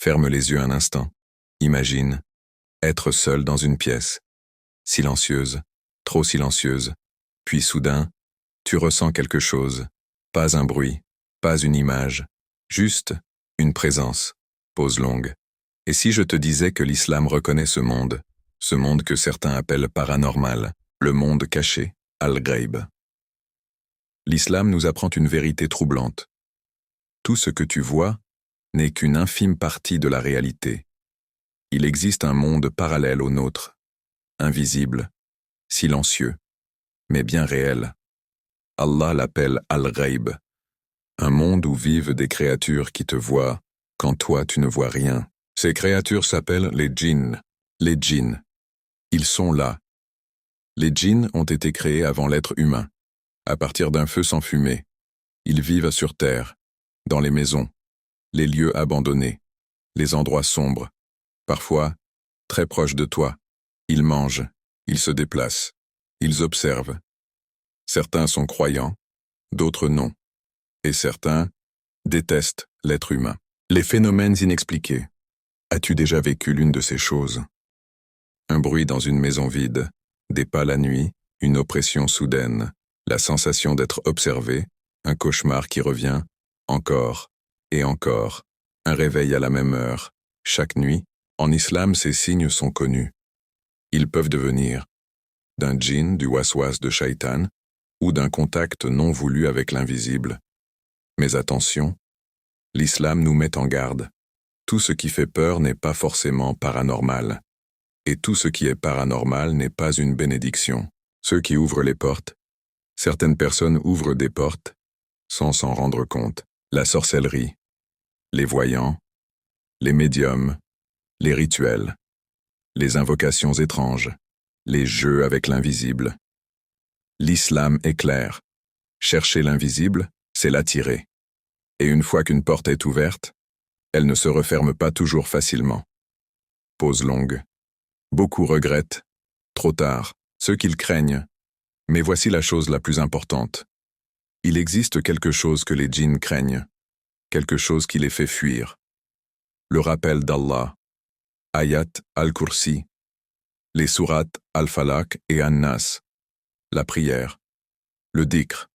Ferme les yeux un instant. Imagine être seul dans une pièce, silencieuse, trop silencieuse, puis soudain, tu ressens quelque chose, pas un bruit, pas une image, juste une présence, pause longue. Et si je te disais que l'islam reconnaît ce monde que certains appellent paranormal, le monde caché, al-Ghaib. L'islam nous apprend une vérité troublante. Tout ce que tu vois n'est qu'une infime partie de la réalité. Il existe un monde parallèle au nôtre, invisible, silencieux, mais bien réel. Allah l'appelle al-Ghaib, un monde où vivent des créatures qui te voient quand toi tu ne vois rien. Ces créatures s'appellent les djinns. Les djinns. Ils sont là. Les djinns ont été créés avant l'être humain, à partir d'un feu sans fumée. Ils vivent sur terre, dans les maisons, les lieux abandonnés, les endroits sombres, parfois très proches de toi. Ils mangent, ils se déplacent, ils observent. Certains sont croyants, d'autres non, et certains détestent l'être humain. Les phénomènes inexpliqués. As-tu déjà vécu l'une de ces choses? Un bruit dans une maison vide, des pas la nuit, une oppression soudaine, la sensation d'être observé, un cauchemar qui revient, encore et encore, un réveil à la même heure, chaque nuit. En islam, ces signes sont connus. Ils peuvent devenir d'un djinn, du waswas de shaitan, ou d'un contact non voulu avec l'invisible. Mais attention, l'islam nous met en garde. Tout ce qui fait peur n'est pas forcément paranormal. Et tout ce qui est paranormal n'est pas une bénédiction. Ceux qui ouvrent les portes, certaines personnes ouvrent des portes sans s'en rendre compte. La sorcellerie, les voyants, les médiums, les rituels, les invocations étranges, les jeux avec l'invisible. L'islam est clair. Chercher l'invisible, c'est l'attirer. Et une fois qu'une porte est ouverte, elle ne se referme pas toujours facilement. Pause longue. Beaucoup regrettent, trop tard, ceux qu'ils craignent. Mais voici la chose la plus importante. Il existe quelque chose que les djinns craignent, quelque chose qui les fait fuir. Le rappel d'Allah, Ayat al-Kursi, les sourates al-Falaq et an-Nas, la prière, le dhikr.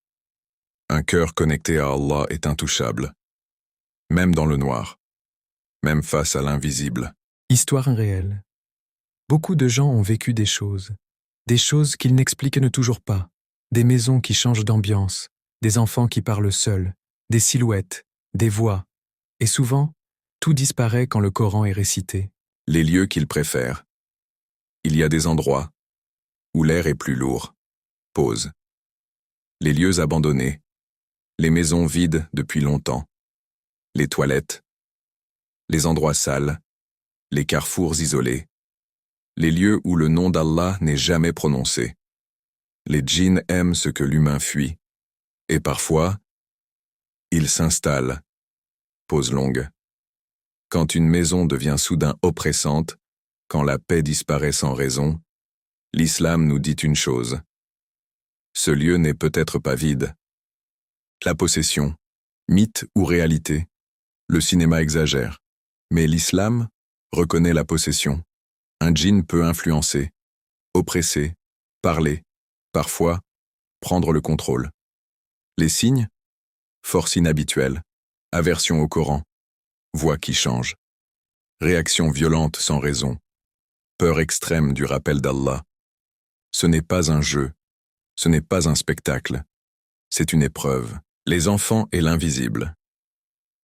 Un cœur connecté à Allah est intouchable, même dans le noir, même face à l'invisible. Histoire réelle. Beaucoup de gens ont vécu des choses qu'ils n'expliquent toujours pas, des maisons qui changent d'ambiance, des enfants qui parlent seuls, des silhouettes, des voix, et souvent, tout disparaît quand le Coran est récité. Les lieux qu'ils préfèrent. Il y a des endroits où l'air est plus lourd. Pause. Les lieux abandonnés, les maisons vides depuis longtemps, les toilettes, les endroits sales, les carrefours isolés, les lieux où le nom d'Allah n'est jamais prononcé. Les djinns aiment ce que l'humain fuit, et parfois, ils s'installent. Pause longue. Quand une maison devient soudain oppressante, quand la paix disparaît sans raison, l'islam nous dit une chose. Ce lieu n'est peut-être pas vide. La possession, mythe ou réalité, le cinéma exagère. Mais l'islam reconnaît la possession. Un djinn peut influencer, oppresser, parler, parfois, prendre le contrôle. Les signes? Force inhabituelle, aversion au Coran, voix qui change, réaction violente sans raison, peur extrême du rappel d'Allah. Ce n'est pas un jeu, ce n'est pas un spectacle, c'est une épreuve. Les enfants et l'invisible.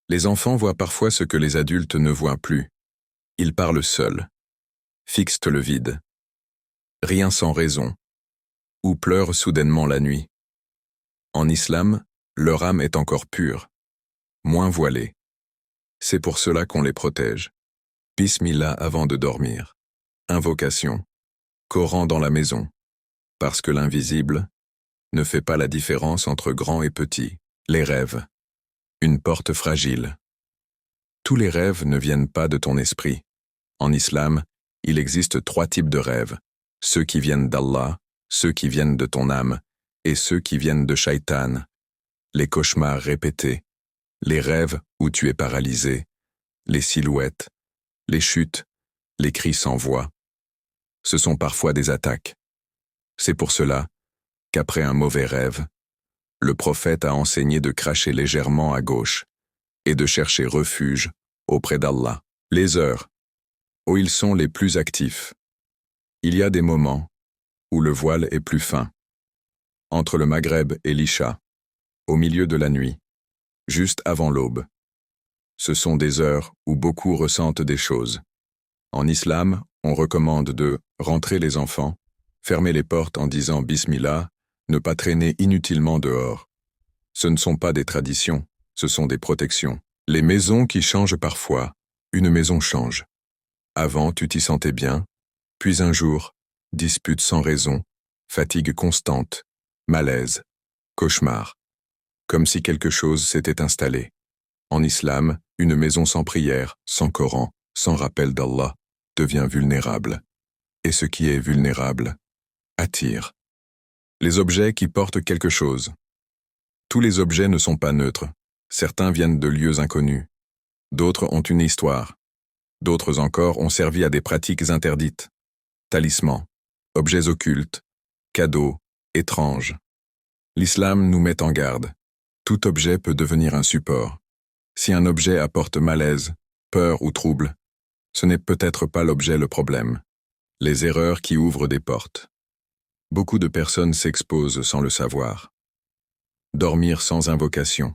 Les enfants voient parfois ce que les adultes ne voient plus. Ils parlent seuls, fixent le vide, rien sans raison, ou pleurent soudainement la nuit. En islam, leur âme est encore pure, moins voilée. C'est pour cela qu'on les protège. Bismillah avant de dormir. Invocation. Coran dans la maison. Parce que l'invisible ne fait pas la différence entre grand et petit. Les rêves. Une porte fragile. Tous les rêves ne viennent pas de ton esprit. En islam, il existe 3 types de rêves. Ceux qui viennent d'Allah, ceux qui viennent de ton âme, et ceux qui viennent de Shaitan. Les cauchemars répétés, les rêves où tu es paralysé, les silhouettes, les chutes, les cris sans voix. Ce sont parfois des attaques. C'est pour cela qu'après un mauvais rêve, le prophète a enseigné de cracher légèrement à gauche et de chercher refuge auprès d'Allah. Les heures où ils sont les plus actifs. Il y a des moments où le voile est plus fin. Entre le Maghreb et l'Isha, au milieu de la nuit, juste avant l'aube. Ce sont des heures où beaucoup ressentent des choses. En islam, on recommande de rentrer les enfants, fermer les portes en disant Bismillah, ne pas traîner inutilement dehors. Ce ne sont pas des traditions, ce sont des protections. Les maisons qui changent parfois, une maison change. Avant, tu t'y sentais bien, puis un jour, dispute sans raison, fatigue constante, malaise, cauchemar. Comme si quelque chose s'était installé. En islam, une maison sans prière, sans Coran, sans rappel d'Allah, devient vulnérable. Et ce qui est vulnérable attire. Les objets qui portent quelque chose. Tous les objets ne sont pas neutres. Certains viennent de lieux inconnus. D'autres ont une histoire. D'autres encore ont servi à des pratiques interdites. Talismans, objets occultes, cadeaux, étranges. L'islam nous met en garde. Tout objet peut devenir un support. Si un objet apporte malaise, peur ou trouble, ce n'est peut-être pas l'objet le problème. Les erreurs qui ouvrent des portes. Beaucoup de personnes s'exposent sans le savoir. Dormir sans invocation.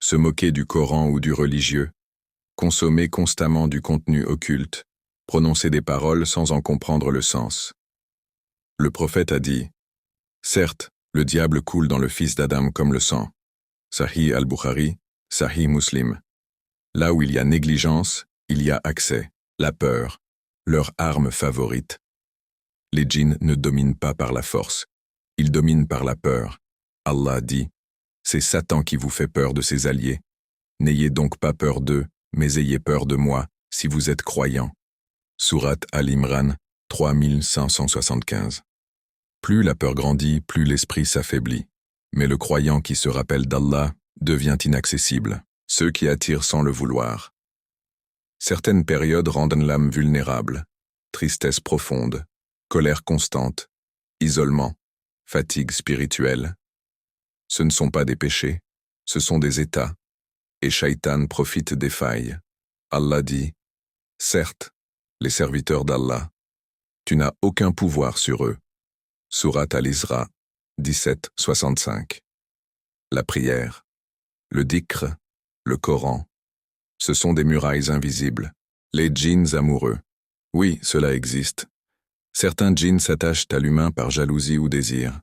Se moquer du Coran ou du religieux. Consommer constamment du contenu occulte. Prononcer des paroles sans en comprendre le sens. Le prophète a dit « Certes, le diable coule dans le fils d'Adam comme le sang. » Sahih al-Bukhari, Sahih Muslim. Là où il y a négligence, il y a accès, la peur, leur arme favorite. Les djinns ne dominent pas par la force, ils dominent par la peur. Allah dit, c'est Satan qui vous fait peur de ses alliés. N'ayez donc pas peur d'eux, mais ayez peur de moi, si vous êtes croyants. Sourate Al-Imran, 3575. Plus la peur grandit, plus l'esprit s'affaiblit. Mais le croyant qui se rappelle d'Allah devient inaccessible, ceux qui attirent sans le vouloir. Certaines périodes rendent l'âme vulnérable, tristesse profonde, colère constante, isolement, fatigue spirituelle. Ce ne sont pas des péchés, ce sont des états, et Shaitan profite des failles. Allah dit, certes, les serviteurs d'Allah, tu n'as aucun pouvoir sur eux. Sourate Al-Isra, 17-65. La prière, le dhikr, le Coran, ce sont des murailles invisibles. Les djinns amoureux. Oui, cela existe. Certains djinns s'attachent à l'humain par jalousie ou désir.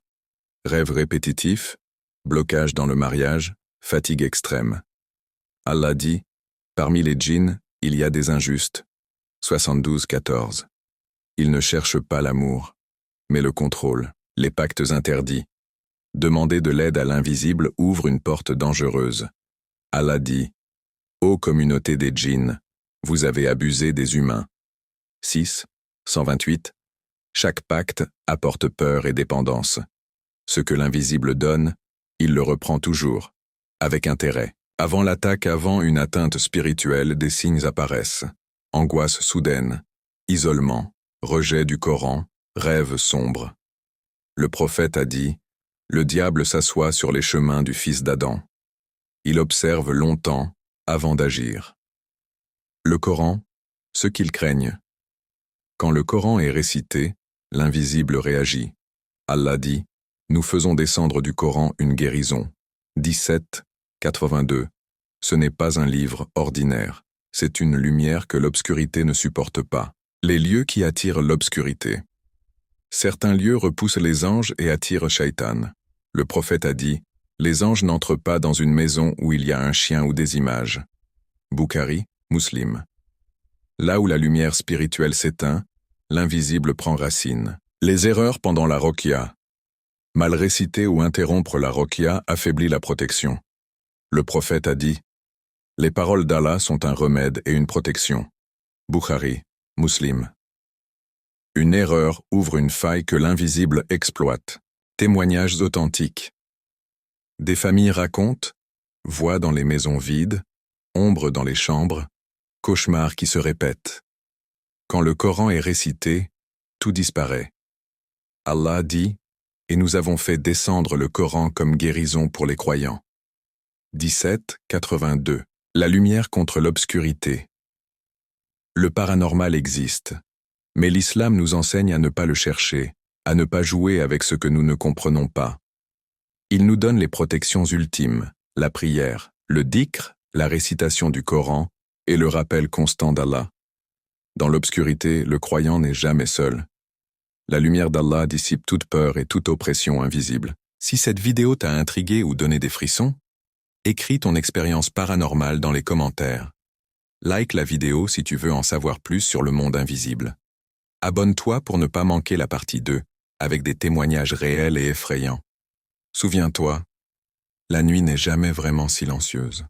Rêves répétitifs, blocage dans le mariage, fatigue extrême. Allah dit, parmi les djinns, il y a des injustes. 72-14. Ils ne cherchent pas l'amour, mais le contrôle, les pactes interdits. Demander de l'aide à l'invisible ouvre une porte dangereuse. Allah dit, ô communauté des djinns, vous avez abusé des humains. 6-128. Chaque pacte apporte peur et dépendance. Ce que l'invisible donne, il le reprend toujours, avec intérêt. Avant l'attaque, avant une atteinte spirituelle, des signes apparaissent. Angoisse soudaine, isolement, rejet du Coran, rêve sombre. Le prophète a dit, le diable s'assoit sur les chemins du fils d'Adam. Il observe longtemps avant d'agir. Le Coran, ce qu'ils craignent. Quand le Coran est récité, l'invisible réagit. Allah dit, nous faisons descendre du Coran une guérison. 17-82. Ce n'est pas un livre ordinaire, c'est une lumière que l'obscurité ne supporte pas. Les lieux qui attirent l'obscurité. Certains lieux repoussent les anges et attirent Shaitan. Le prophète a dit, les anges n'entrent pas dans une maison où il y a un chien ou des images. Bukhari, Muslim. Là où la lumière spirituelle s'éteint, l'invisible prend racine. Les erreurs pendant la roqya. Mal réciter ou interrompre la roqya affaiblit la protection. Le prophète a dit, les paroles d'Allah sont un remède et une protection. Bukhari, Muslim. Une erreur ouvre une faille que l'invisible exploite. Témoignages authentiques. Des familles racontent, voix dans les maisons vides, ombre dans les chambres, cauchemars qui se répètent. Quand le Coran est récité, tout disparaît. Allah dit, et nous avons fait descendre le Coran comme guérison pour les croyants. 17:82. La lumière contre l'obscurité. Le paranormal existe, mais l'islam nous enseigne à ne pas le chercher, à ne pas jouer avec ce que nous ne comprenons pas. Il nous donne les protections ultimes, la prière, le dhikr, la récitation du Coran et le rappel constant d'Allah. Dans l'obscurité, le croyant n'est jamais seul. La lumière d'Allah dissipe toute peur et toute oppression invisible. Si cette vidéo t'a intrigué ou donné des frissons, écris ton expérience paranormale dans les commentaires. Like la vidéo si tu veux en savoir plus sur le monde invisible. Abonne-toi pour ne pas manquer la partie 2, avec des témoignages réels et effrayants. Souviens-toi, la nuit n'est jamais vraiment silencieuse.